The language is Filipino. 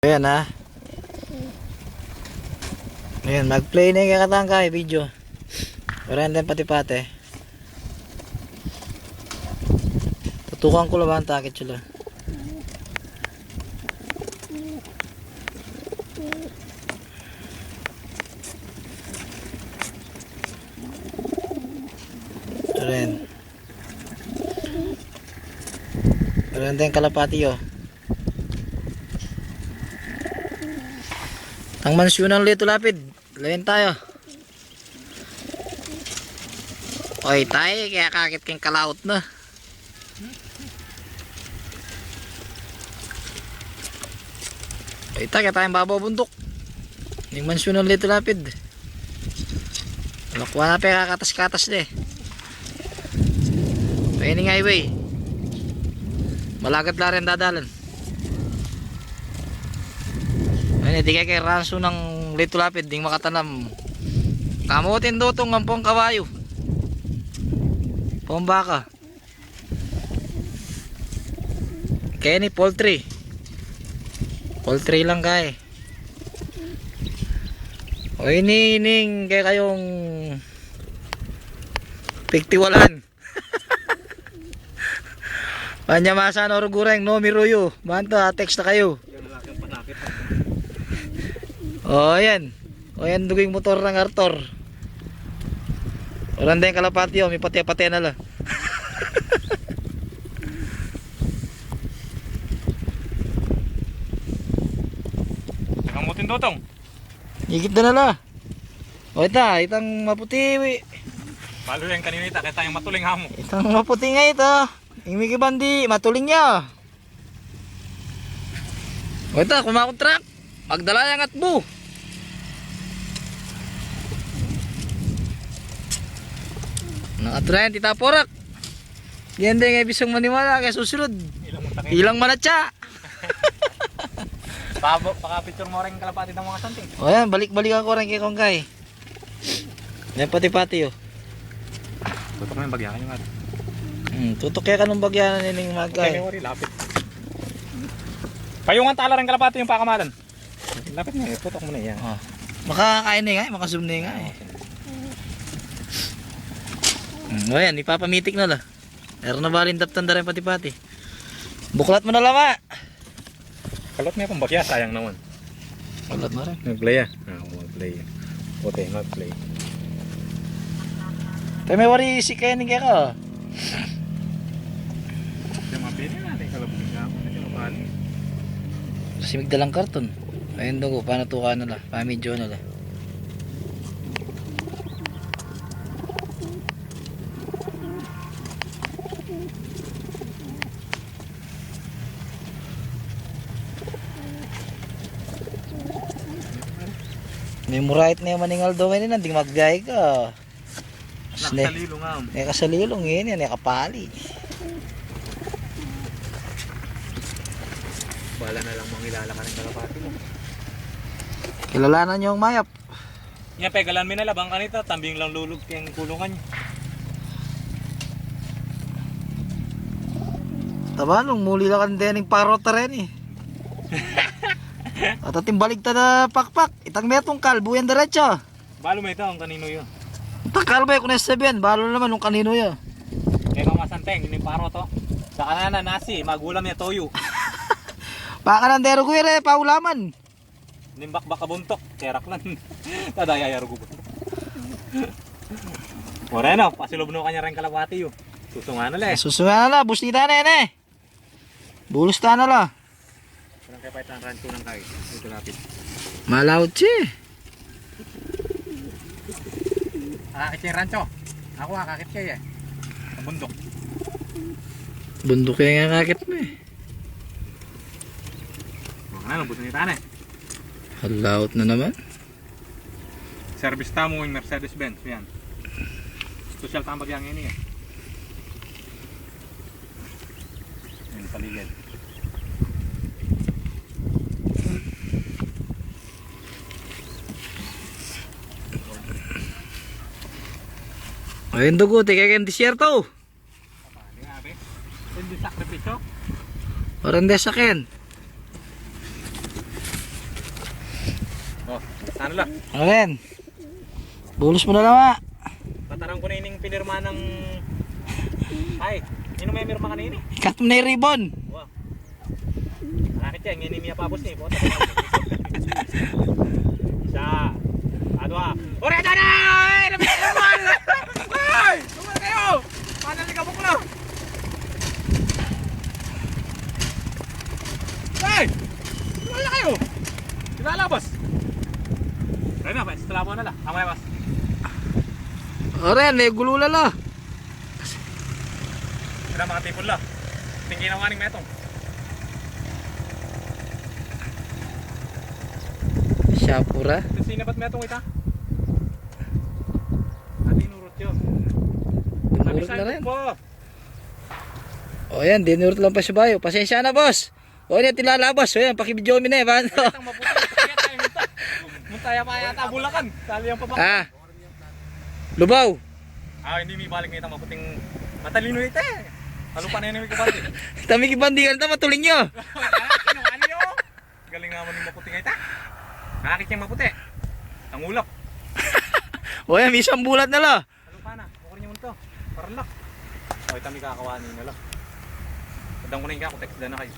Ayan ha. Ayan, mag-play na yung kakatangkay video. Parang din pati-pati. Tutukan ko lang ang takit sila. Ayan. Parang din kalapati yun. Ang mansyon ng Lito Lapid. Layan tayo. Oy tayo, kaya kakit kang kalaot na. Oy tayo, kaya tayong babaw bundok. Yung mansyon ng Lito Lapid. Nakuha na pa kakatas-katas na eh. Paining highway. Malagat la rin dadalan. Ayun, di kaya kay ranso ng Lito Lapid ding makatanam. Kamutin do tong ngampong kawayo. Pambaka. Kaya ni poultry. Poultry lang kay. O inining kaya kayong piktiwalan. Panyamasan or gureng no miruyo. Banta text na kayo. Oh, ayan. O yan duging motor ng Arthur. Walang din kalapati yun. May pati-pati na lang. Kamutin dotong. Higit na nala. O ita, itang maputi. Palo yung kanina ita, kaya tayong matuling hamo. Itang maputi nga ito. Imigi bandi, matuling niya. O ita, kumakontrak. Magdalayang at bu. Nakatrayan tita porak. Yan din nga bisong maniwala kaya susunod. Ilang manatsa. Paka-picture mo rin kalapati ng mga santing. O yan, balik-balik ako rin kay Kongkay. Yan pati-pati oh. Tutok na yung bagyakan yung nga. Tutok kaya ka nung bagyanan nining magkay. Okay, worry, lapit. Payungan tala rin kalapati yung pakamalan. Lapit na eh, tutok mo na yan. Oh. Makakain na nga, makazoom na nga eh. O yan, ipapamitik na la. Meron na ba rin taptanda rin pati-pati. Buklat mo na lama. Kalot niya kung bagya, sayang naman. Buklat mo rin. Mag-play ah. Mag-play. Okay, mag-play. Kaya may wari si kaya ni kaya. Yung mapili natin kalabugin ka ako. Simig dalang karton. Ayun daw ko, paano tuka na la. Pamidyo na la. May murait na yung maningal daw ngayon, hindi magbiyay ka. Nakasalilong nga. May kasalilong yun, yan, kapali. Bala na lang mangilala ka ng kalapati mo. Kilalanan nyo ang mayap. Yan, pegalan mo na labang kanita, tambing lang lulog yung kulungan niya. Taba, nung muli lang ang dening parota rin eh. At ating baligtad na pakpak. Itang metong kalbo yan diretso. Balo mo ito, ang kanino yun. Itang kalbo kung nasabihan. Balo naman nung kanino yun. Kaya mamasanteng, yun yung paro to. Sa kanana, nasi, magulam niya toyo. Baka ng dero ko yun paulaman. Nimbak baka buntok, kerak lang. Tadayayaro ko buntok. Moreno, pasilobno kanya rin kalapati yun. Susungan na lang eh. Susungan na la, busita na yan eh. Bulusta na la. Parang kaya pahit ang rancho ng kayo. Ito lapit. Malawot siya. Akakit siya yung rancho. Ako akakit siya eh. Sa bundok. Bundok yan nga kakit mo eh. Mga na, lubos na yung tanay. Halawot na naman. Service tamo yung Mercedes-Benz. Yan. Social tambag yang ini eh. Yan paligid. Ayun dugo, tika kayong disyerto. Hindi sakripisyo. Parang desakin. Oh, sana lang. Ayan. Bulos mo na lang, Patarang ko na ining pinirma ng... Ay, yun may mirma ka na yun eh. Cut mo na yung ribbon. Wow. Nakit yan, ngayon niya papos niya. Isa. Ano ha? Ore, ito na! Ay! Nabigyan naman! Ay! Tumal kayo! Panaligaw ko lang! Ay! Tumal na kayo! Ilalabas! Try na, pas. Tala mo na lang. Amaya, pas. Ayan, may gulula la. Kaya mga tipon lang. Tingin ang aning metong. Syapura. Sinabat metong ita? At inurot yun. Dinurot na rin. Po. O yan, dinurot lang pa si Bayo. Pasensya na, boss. O yan, tilalabas. O yan, pakibidyo mi na eh. Paano? Ang maputi. Kaya tayo munta. Muntaya pa yata Bulacan. Sali ang pabak. Ah. Lubaw. Hindi may balik nito maputing matalino ito eh. Halo pa na yun yung kabandi. Tami kibandigan ta matuling nyo. Ano yun? Galing naman yung maputing ito. Nakakit yung maputi. Ang ulap. O yan, may isang bulat na la. Halo pa na. Bukor niyo mo ito. Parang lak. O, ito may kakawanin na lang. Padang ko na yung kako. Text na kayo.